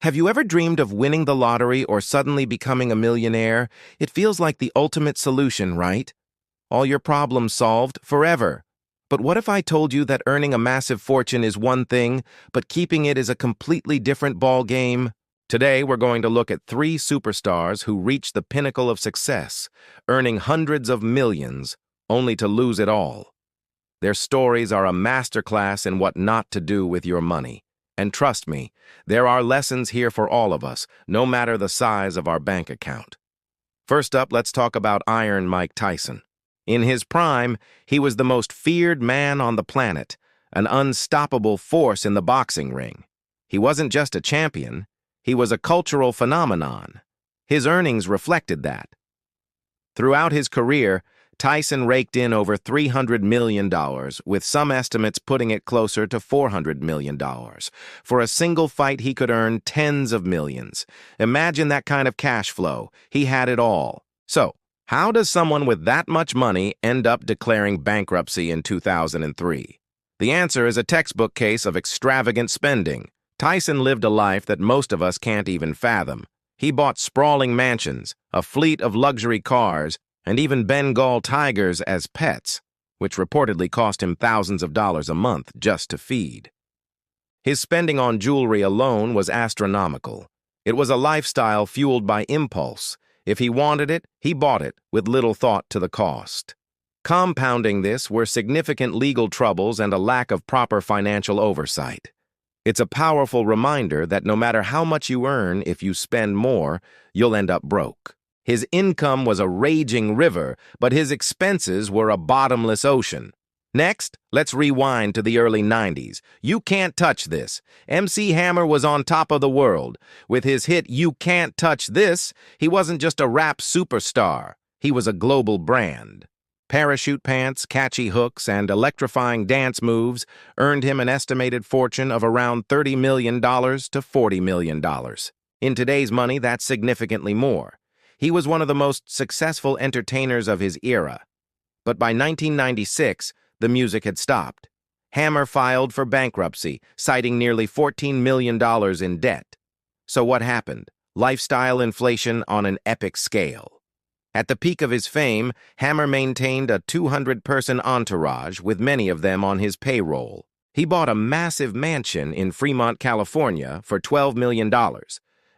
Have you ever dreamed of winning the lottery or suddenly becoming a millionaire? It feels like the ultimate solution, right? All your problems solved forever. But what if I told you that earning a massive fortune is one thing, but keeping it is a completely different ball game? Today, we're going to look at three superstars who reached the pinnacle of success, earning hundreds of millions, only to lose it all. Their stories are a masterclass in what not to do with your money. And trust me, there are lessons here for all of us, no matter the size of our bank account. First up, let's talk about Iron Mike Tyson. In his prime, he was the most feared man on the planet, an unstoppable force in the boxing ring. He wasn't just a champion, he was a cultural phenomenon. His earnings reflected that. Throughout his career, Tyson raked in over $300 million, with some estimates putting it closer to $400 million. For a single fight, he could earn tens of millions. Imagine that kind of cash flow. He had it all. So, how does someone with that much money end up declaring bankruptcy in 2003? The answer is a textbook case of extravagant spending. Tyson lived a life that most of us can't even fathom. He bought sprawling mansions, a fleet of luxury cars, and even Bengal tigers as pets, which reportedly cost him thousands of dollars a month just to feed. His spending on jewelry alone was astronomical. It was a lifestyle fueled by impulse. If he wanted it, he bought it, with little thought to the cost. Compounding this were significant legal troubles and a lack of proper financial oversight. It's a powerful reminder that no matter how much you earn, if you spend more, you'll end up broke. His income was a raging river, but his expenses were a bottomless ocean. Next, let's rewind to the early 90s. You Can't Touch This. MC Hammer was on top of the world. With his hit You Can't Touch This, he wasn't just a rap superstar. He was a global brand. Parachute pants, catchy hooks, and electrifying dance moves earned him an estimated fortune of around $30 million to $40 million. In today's money, that's significantly more. He was one of the most successful entertainers of his era. But by 1996, the music had stopped. Hammer filed for bankruptcy, citing nearly $14 million in debt. So what happened? Lifestyle inflation on an epic scale. At the peak of his fame, Hammer maintained a 200-person entourage, with many of them on his payroll. He bought a massive mansion in Fremont, California, for $12 million.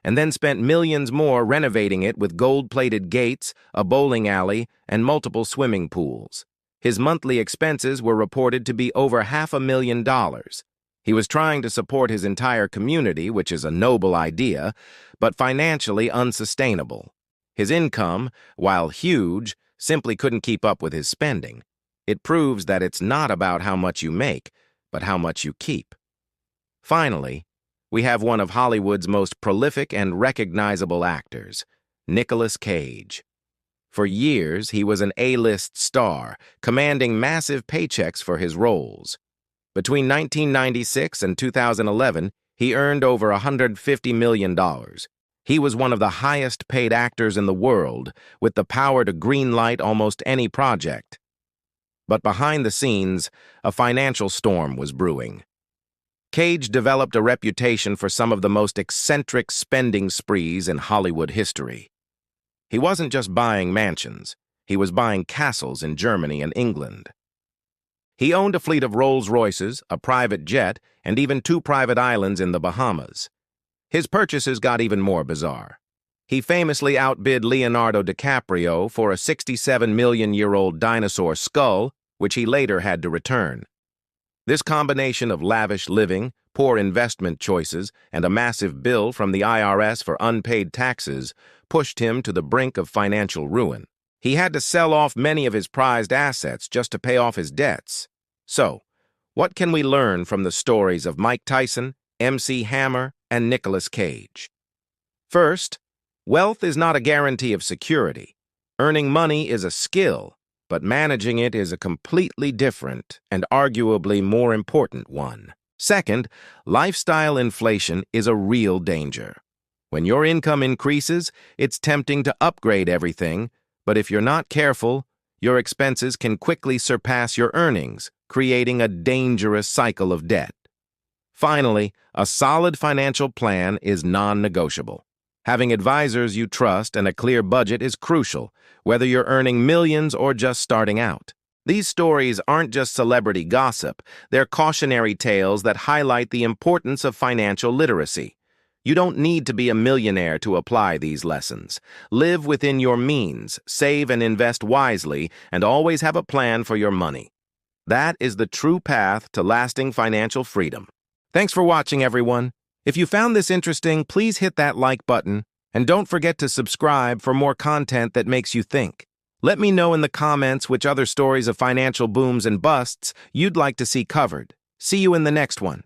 And then spent millions more renovating it with gold-plated gates, a bowling alley, and multiple swimming pools. His monthly expenses were reported to be over $500,000. He was trying to support his entire community, which is a noble idea, but financially unsustainable. His income, while huge, simply couldn't keep up with his spending. It proves that it's not about how much you make, but how much you keep. Finally, we have one of Hollywood's most prolific and recognizable actors, Nicolas Cage. For years, he was an A-list star, commanding massive paychecks for his roles. Between 1996 and 2011, he earned over $150 million. He was one of the highest-paid actors in the world, with the power to greenlight almost any project. But behind the scenes, a financial storm was brewing. Cage developed a reputation for some of the most eccentric spending sprees in Hollywood history. He wasn't just buying mansions, he was buying castles in Germany and England. He owned a fleet of Rolls-Royces, a private jet, and even 2 private islands in the Bahamas. His purchases got even more bizarre. He famously outbid Leonardo DiCaprio for a 67-million-year-old dinosaur skull, which he later had to return. This combination of lavish living, poor investment choices, and a massive bill from the IRS for unpaid taxes pushed him to the brink of financial ruin. He had to sell off many of his prized assets just to pay off his debts. So, what can we learn from the stories of Mike Tyson, MC Hammer, and Nicolas Cage? First, wealth is not a guarantee of security. Earning money is a skill, but managing it is a completely different and arguably more important one. Second, lifestyle inflation is a real danger. When your income increases, it's tempting to upgrade everything, but if you're not careful, your expenses can quickly surpass your earnings, creating a dangerous cycle of debt. Finally, a solid financial plan is non-negotiable. Having advisors you trust and a clear budget is crucial, whether you're earning millions or just starting out. These stories aren't just celebrity gossip, they're cautionary tales that highlight the importance of financial literacy. You don't need to be a millionaire to apply these lessons. Live within your means, save and invest wisely, and always have a plan for your money. That is the true path to lasting financial freedom. Thanks for watching, everyone. If you found this interesting, please hit that like button, and don't forget to subscribe for more content that makes you think. Let me know in the comments which other stories of financial booms and busts you'd like to see covered. See you in the next one.